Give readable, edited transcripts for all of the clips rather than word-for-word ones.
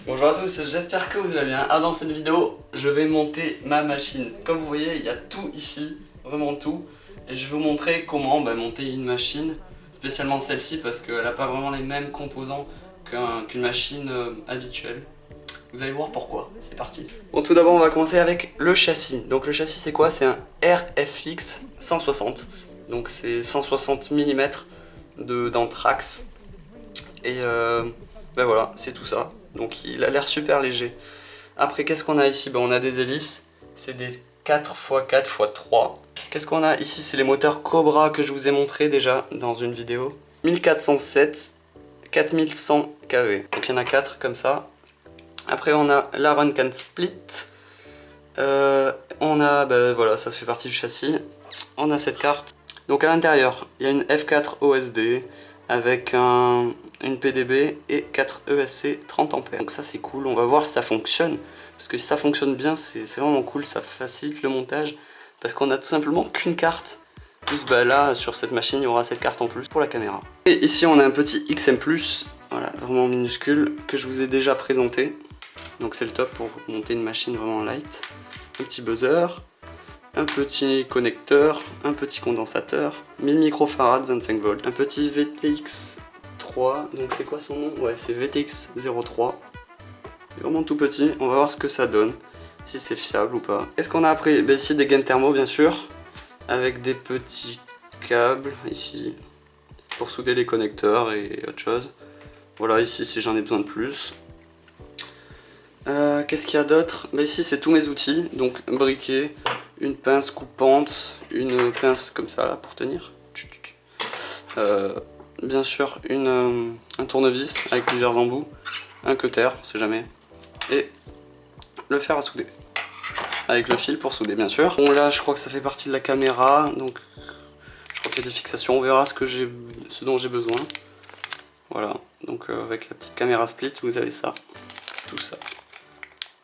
Bonjour à tous, j'espère que vous allez bien. Dans cette vidéo, je vais monter ma machine. Comme vous voyez, il y a tout ici, vraiment tout. Et je vais vous montrer comment monter une machine, spécialement celle-ci parce qu'elle n'a pas vraiment les mêmes composants qu'une machine habituelle. Vous allez voir pourquoi, c'est parti. Bon, tout d'abord on va commencer avec le châssis. Donc le châssis c'est quoi? C'est un RFX 160. Donc c'est 160 mm d'anthrax. Et voilà, c'est tout ça. Donc il a l'air super léger. Après qu'est-ce qu'on a ici? On a des hélices, c'est des 4x4x3. Qu'est-ce qu'on a ici? C'est les moteurs Cobra que je vous ai montré déjà dans une vidéo. 1407, 4100 kV. Donc il y en a 4 comme ça. Après on a la Run Can Split. On a, voilà, ça fait partie du châssis. On a cette carte. Donc à l'intérieur, il y a une F4 OSD avec une PDB et 4 ESC 30 A. Donc ça c'est cool, on va voir si ça fonctionne. Parce que si ça fonctionne bien, c'est vraiment cool, ça facilite le montage. Parce qu'on a tout simplement qu'une carte. Plus là, sur cette machine, il y aura cette carte en plus pour la caméra. Et ici on a un petit XM+, voilà, vraiment minuscule, que je vous ai déjà présenté. Donc c'est le top pour monter une machine vraiment light. Un petit buzzer, un petit connecteur, un petit condensateur, 1000 microfarad 25 volts, un petit VTX 3, donc c'est quoi son nom? Ouais, c'est VTX 03. C'est vraiment tout petit, on va voir ce que ça donne, si c'est fiable ou pas. Qu'est-ce qu'on a après? Ici des gaines thermo bien sûr, avec des petits câbles ici pour souder les connecteurs et autre chose. Voilà, ici si j'en ai besoin de plus. Qu'est-ce qu'il y a d'autre? Ici c'est tous mes outils, donc un briquet, une pince coupante, une pince comme ça là pour tenir. Bien sûr un tournevis avec plusieurs embouts, un cutter, on sait jamais, et le fer à souder, avec le fil pour souder bien sûr. Bon là je crois que ça fait partie de la caméra, donc je crois qu'il y a des fixations, on verra ce dont j'ai besoin. Voilà, donc avec la petite caméra split vous avez ça, tout ça.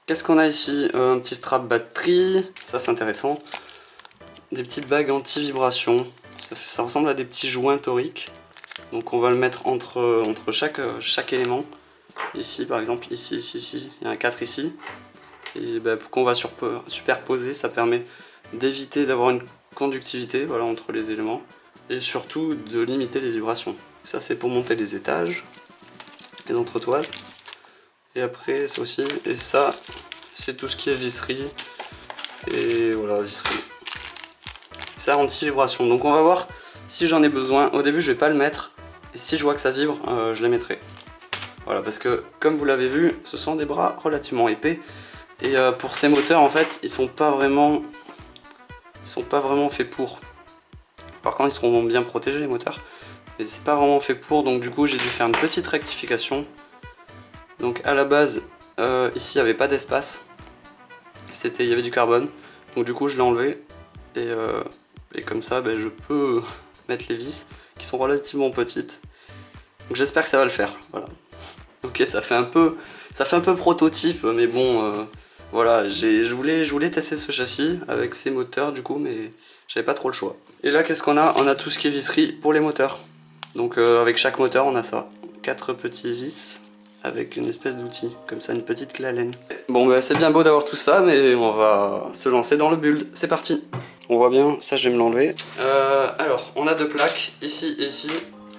Qu'est-ce qu'on a ici? Un petit strap batterie, ça c'est intéressant. Des petites bagues anti-vibration, ça ressemble à des petits joints toriques. Donc on va le mettre entre chaque élément. Ici par exemple, ici, il y en a 4 ici. Et qu'on va superposer, ça permet d'éviter d'avoir une conductivité, voilà, entre les éléments. Et surtout de limiter les vibrations. Ça c'est pour monter les étages, les entretoises. Et après ça aussi, et ça c'est tout ce qui est visserie. Et voilà, visserie. Ça anti-vibration, donc on va voir si j'en ai besoin. Au début je vais pas le mettre, et si je vois que ça vibre, je les mettrai. Voilà, parce que comme vous l'avez vu, ce sont des bras relativement épais. Et pour ces moteurs en fait, ils sont pas vraiment faits pour. Par contre ils seront bien protégés les moteurs. Mais c'est pas vraiment fait pour, donc du coup j'ai dû faire une petite rectification. Donc à la base, ici il n'y avait pas d'espace, il y avait du carbone, donc du coup je l'ai enlevé, et comme ça je peux mettre les vis qui sont relativement petites. Donc j'espère que ça va le faire, voilà. Ok, ça fait un peu prototype, mais bon, voilà, je voulais tester ce châssis avec ces moteurs du coup, mais j'avais pas trop le choix. Et là qu'est-ce qu'on a? On a tout ce qui est visserie pour les moteurs. Donc avec chaque moteur on a ça, 4 petits vis avec une espèce d'outil, comme ça, une petite clé à laine. Bon c'est bien beau d'avoir tout ça, mais on va se lancer dans le build, c'est parti. On voit bien, ça je vais me l'enlever. Alors, on a 2 plaques, ici et ici,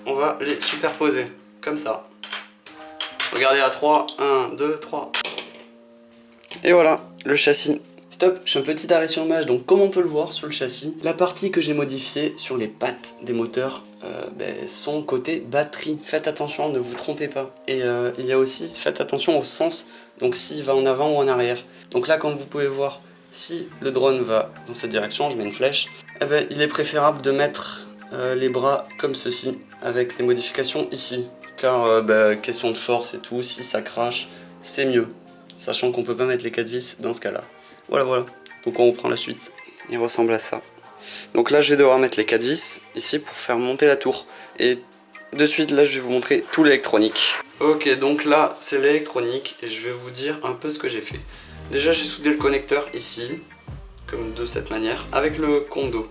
on va les superposer, comme ça. Regardez à 3, 1, 2, 3. Et voilà, le châssis. Stop, je fais un petit arrêt sur l'image, donc comme on peut le voir sur le châssis, la partie que j'ai modifiée sur les pattes des moteurs, sont côté batterie. Faites attention, ne vous trompez pas. Et il y a aussi, faites attention au sens, donc s'il va en avant ou en arrière. Donc là, comme vous pouvez voir, si le drone va dans cette direction, je mets une flèche, il est préférable de mettre les bras comme ceci, avec les modifications ici. Car question de force et tout, si ça crache, c'est mieux. Sachant qu'on peut pas mettre les 4 vis dans ce cas-là. Voilà. Donc on reprend la suite. Il ressemble à ça. Donc là je vais devoir mettre les 4 vis ici pour faire monter la tour. Et de suite là je vais vous montrer tout l'électronique. Ok, donc là c'est l'électronique et je vais vous dire un peu ce que j'ai fait. Déjà j'ai soudé le connecteur ici, comme de cette manière, avec le condo.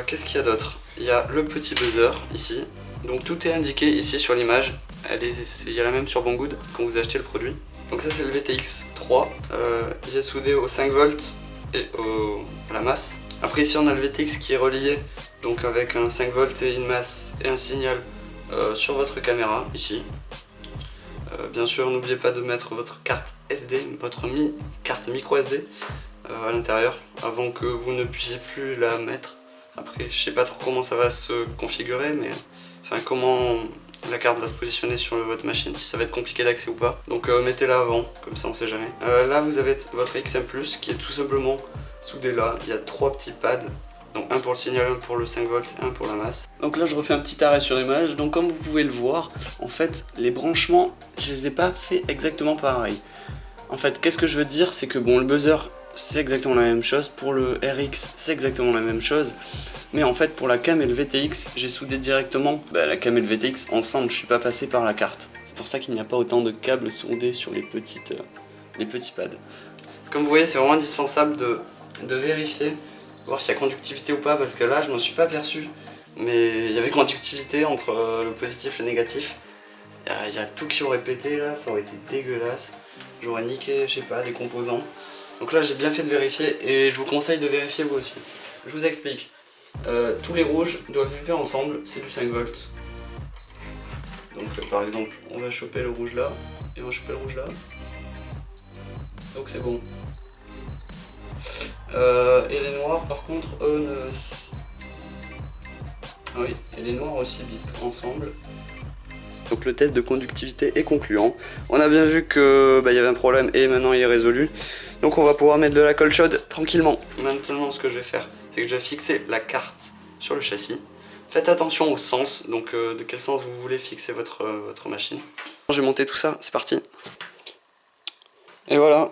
Qu'est-ce qu'il y a d'autre? Il y a le petit buzzer ici, Donc tout est indiqué ici sur l'image, il y a la même sur Banggood quand vous achetez le produit. Donc ça c'est le VTX 3, il est soudé au 5 volts et à la masse. Après ici on a le VTX qui est relié donc avec un 5 volts et une masse et un signal sur votre caméra ici. Bien sûr n'oubliez pas de mettre votre carte SD, votre carte micro SD à l'intérieur avant que vous ne puissiez plus la mettre. Après je sais pas trop comment ça va se configurer, mais enfin comment la carte va se positionner sur votre machine, si ça va être compliqué d'accès ou pas. Donc mettez-la avant, comme ça on sait jamais. Là vous avez votre XM+, qui est tout simplement soudé là. Il y a 3 petits pads, donc un pour le signal, un pour le 5 volts et un pour la masse. Donc là je refais un petit arrêt sur image. Donc comme vous pouvez le voir, en fait les branchements, je les ai pas fait exactement pareil. En fait qu'est-ce que je veux dire, c'est que bon, le buzzer c'est exactement la même chose, pour le RX c'est exactement la même chose, mais en fait pour la cam et le VTX j'ai soudé directement la cam et le VTX ensemble, je suis pas passé par la carte. C'est pour ça qu'il n'y a pas autant de câbles soudés sur les petits pads. Comme vous voyez c'est vraiment indispensable de vérifier, voir s'il y a conductivité ou pas, parce que là je m'en suis pas aperçu, mais il y avait conductivité entre le positif et le négatif. Il y a tout qui aurait pété là, ça aurait été dégueulasse, j'aurais niqué je sais pas des composants. Donc là j'ai bien fait de vérifier et je vous conseille de vérifier vous aussi. Je vous explique. Tous les rouges doivent vibrer ensemble, c'est du 5 volts. Donc par exemple on va choper le rouge là et on va choper le rouge là. Donc c'est bon. Et les noirs par contre eux ne... Ah oui, et les noirs aussi vibrent ensemble. Donc le test de conductivité est concluant. On a bien vu que il y avait un problème et maintenant il est résolu. Donc on va pouvoir mettre de la colle chaude tranquillement. Maintenant ce que je vais faire, c'est que je vais fixer la carte sur le châssis. Faites attention au sens, donc de quel sens vous voulez fixer votre machine. Je vais monter tout ça, c'est parti. Et voilà.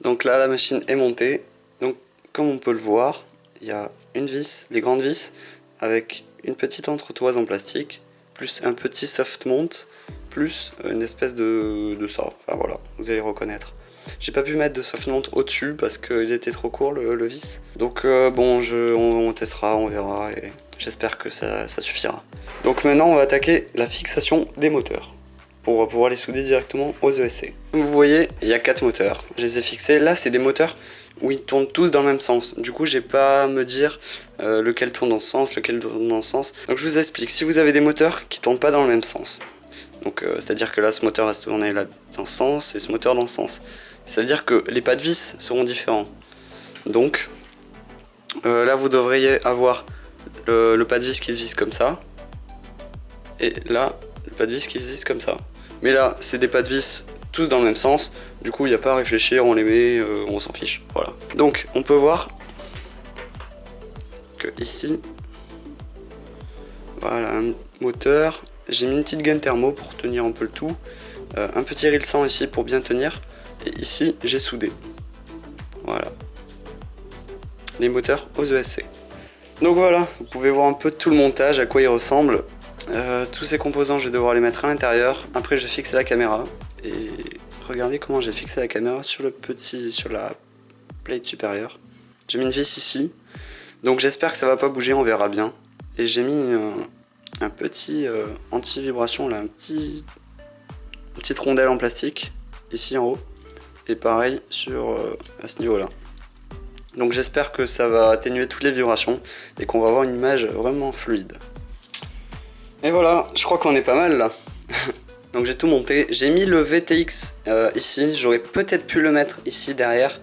Donc là la machine est montée. Donc comme on peut le voir, il y a une vis, les grandes vis, avec une petite entretoise en plastique, plus un petit soft mount, plus une espèce de ça. Enfin voilà, vous allez reconnaître. J'ai pas pu mettre de soft mount au-dessus parce qu'il était trop court le vis. Donc bon, on testera, on verra et j'espère que ça suffira. Donc maintenant on va attaquer la fixation des moteurs pour pouvoir les souder directement aux ESC. Comme vous voyez, il y a 4 moteurs. Je les ai fixés. Là c'est des moteurs où ils tournent tous dans le même sens. Du coup j'ai pas à me dire lequel tourne dans ce sens, lequel tourne dans ce sens. Donc je vous explique. Si vous avez des moteurs qui tournent pas dans le même sens, donc c'est à dire que là ce moteur va se tourner là dans ce sens et ce moteur dans ce sens. Ça veut dire que les pas de vis seront différents. Donc là vous devriez avoir le pas de vis qui se visse comme ça. Et là le pas de vis qui se visse comme ça. Mais là c'est des pas de vis tous dans le même sens. Du coup il n'y a pas à réfléchir, on les met, on s'en fiche. Voilà. Donc on peut voir que ici, voilà un moteur. J'ai mis une petite gaine thermo pour tenir un peu le tout. Un petit rilsan ici pour bien tenir. Et ici j'ai soudé. Voilà. Les moteurs aux ESC. Donc voilà, vous pouvez voir un peu tout le montage, à quoi il ressemble. Tous ces composants je vais devoir les mettre à l'intérieur. Après je vais fixer la caméra. Et regardez comment j'ai fixé la caméra sur la plate supérieure. J'ai mis une vis ici. Donc j'espère que ça va pas bouger, on verra bien. Et j'ai mis un petit anti-vibration là, une petite rondelle en plastique ici en haut. Et pareil à ce niveau là. Donc j'espère que ça va atténuer toutes les vibrations et qu'on va avoir une image vraiment fluide. Et voilà, je crois qu'on est pas mal là. Donc j'ai tout monté, j'ai mis le VTX ici, j'aurais peut-être pu le mettre ici derrière,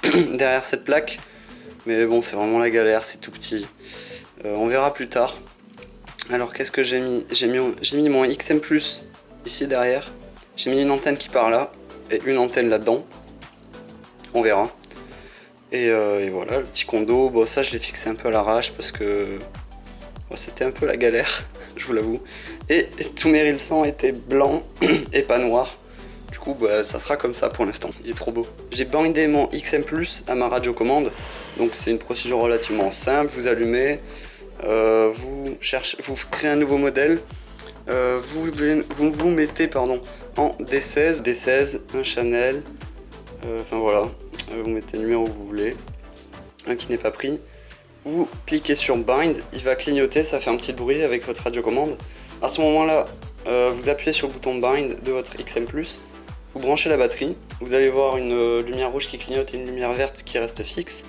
derrière cette plaque. Mais bon c'est vraiment la galère, c'est tout petit. On verra plus tard. Alors qu'est-ce que j'ai mis? J'ai mis mon XM+ ici derrière. J'ai mis une antenne qui part là. Et une antenne là-dedans, on verra. Et voilà, le petit condo, bon ça je l'ai fixé un peu à l'arrache parce que bon, c'était un peu la galère, je vous l'avoue. Et tous mes rilsans étaient blancs et pas noirs. Du coup bah, ça sera comme ça pour l'instant, il est trop beau. J'ai bandé mon XM+ à ma radiocommande, donc c'est une procédure relativement simple. Vous allumez, vous créez un nouveau modèle, vous mettez en D16, un Chanel, enfin voilà, vous mettez le numéro que vous voulez, un qui n'est pas pris, vous cliquez sur Bind, il va clignoter, ça fait un petit bruit avec votre radiocommande. À ce moment-là, vous appuyez sur le bouton Bind de votre XM+, vous branchez la batterie, vous allez voir une lumière rouge qui clignote et une lumière verte qui reste fixe.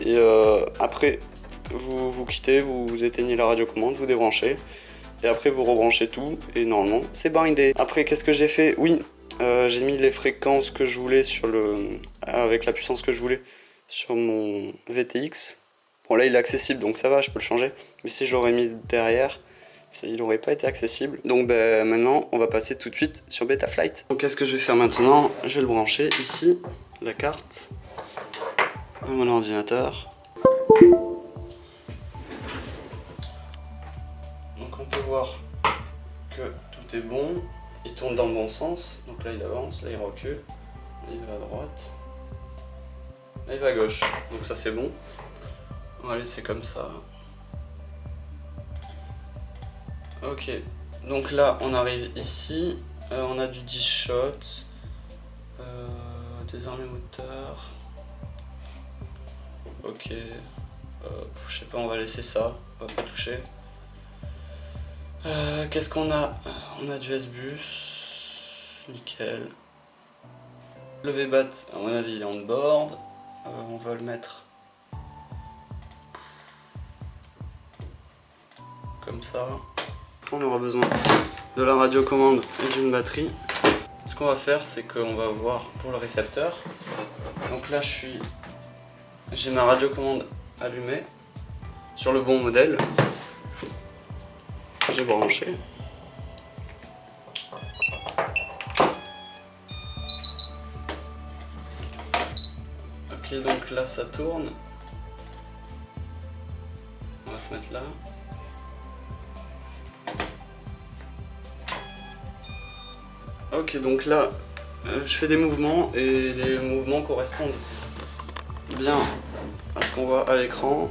Et après, vous quittez, vous éteignez la radiocommande, vous débranchez. Et après vous rebranchez tout et normalement c'est bindé. Après qu'est-ce que j'ai fait? Oui, j'ai mis les fréquences que je voulais avec la puissance que je voulais sur mon VTX. Bon là il est accessible donc ça va, je peux le changer. Mais si j'aurais mis derrière, il n'aurait pas été accessible. Donc maintenant on va passer tout de suite sur Betaflight. Donc qu'est-ce que je vais faire maintenant? Je vais le brancher ici, la carte, à mon ordinateur. Donc on peut voir que tout est bon, il tourne dans le bon sens, donc là il avance, là il recule, là il va à droite, là il va à gauche, donc ça c'est bon. On va laisser comme ça. Ok, donc là on arrive ici, on a du 10 shots, désarmer moteur, ok, je sais pas, on va laisser ça, on va pas toucher. Qu'est-ce qu'on a? On a du S-Bus, nickel. Le V-Bat, à mon avis, il est on board. On va le mettre comme ça. On aura besoin de la radiocommande et d'une batterie. Ce qu'on va faire, c'est qu'on va voir pour le récepteur. Donc là, j'ai ma radiocommande allumée sur le bon modèle. J'ai branché. Ok, donc là ça tourne. On va se mettre là. Ok, donc là je fais des mouvements et les mouvements correspondent bien à ce qu'on voit à l'écran.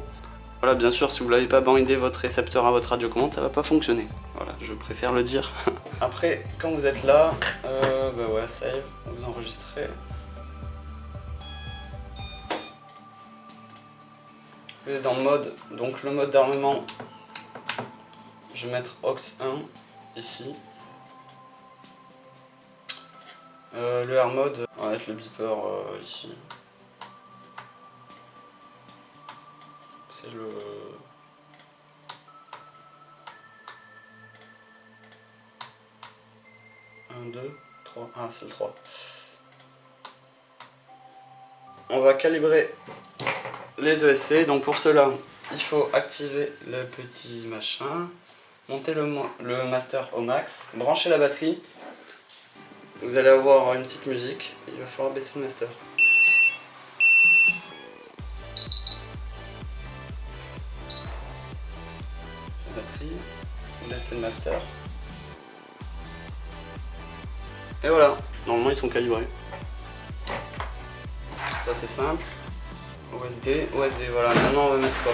Voilà, bien sûr, si vous n'avez pas bindé votre récepteur à votre radiocommande, ça va pas fonctionner. Voilà, je préfère le dire. Après, quand vous êtes là, bah ouais, save, vous enregistrez. Vous êtes dans le mode, donc le mode d'armement, je vais mettre aux 1 ici. Le air mode, on va mettre le beeper ici. C'est le... Un, 2, 3. Ah, c'est le 3. On va calibrer les ESC. Donc pour cela, il faut activer le petit machin, monter le master au max, brancher la batterie. Vous allez avoir une petite musique. Il va falloir baisser le master. La batterie, baisser le master. Et voilà, normalement ils sont calibrés. Ça c'est simple. OSD, voilà. Maintenant on va mettre quoi?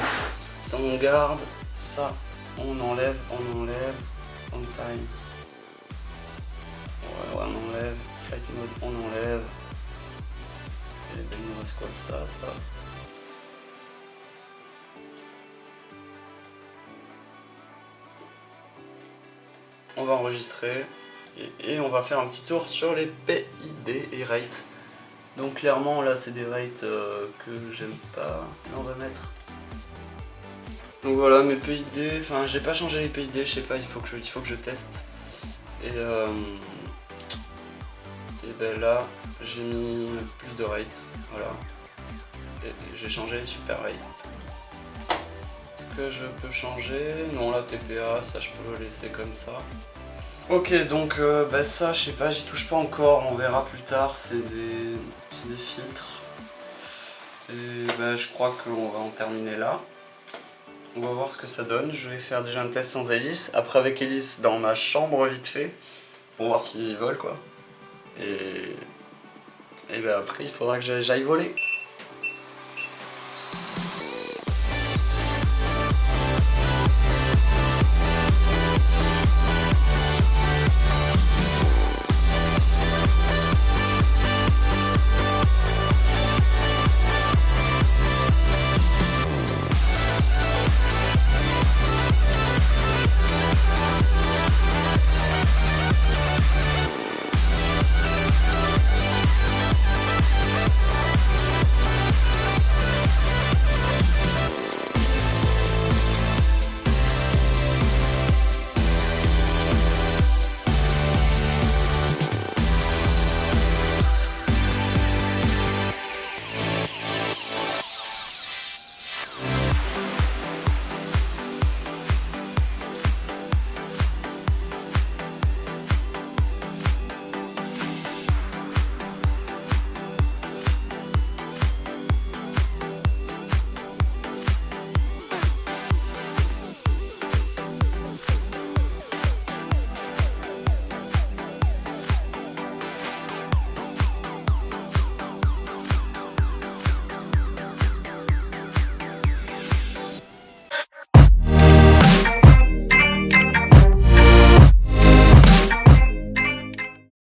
Ça on garde, ça on enlève, on time. Ouais, on enlève, flight mode on enlève. Et ben il nous reste quoi? Ça. On va enregistrer et on va faire un petit tour sur les PID et rates. Donc clairement là c'est des rates que j'aime pas, là on va mettre. Donc voilà mes PID, enfin j'ai pas changé les PID, je sais pas, il faut que je teste. Et ben là j'ai mis plus de rates, voilà. Et j'ai changé les super rates. Est-ce que je peux changer? Non, la TPA, ça je peux le laisser comme ça. Ok, donc bah ça, je sais pas, j'y touche pas encore, on verra plus tard, c'est des filtres. Et bah, je crois qu'on va en terminer là. On va voir ce que ça donne, je vais faire déjà un test sans hélice, après avec hélice dans ma chambre vite fait, pour voir s'il vole quoi. Et bah après il faudra que j'aille voler.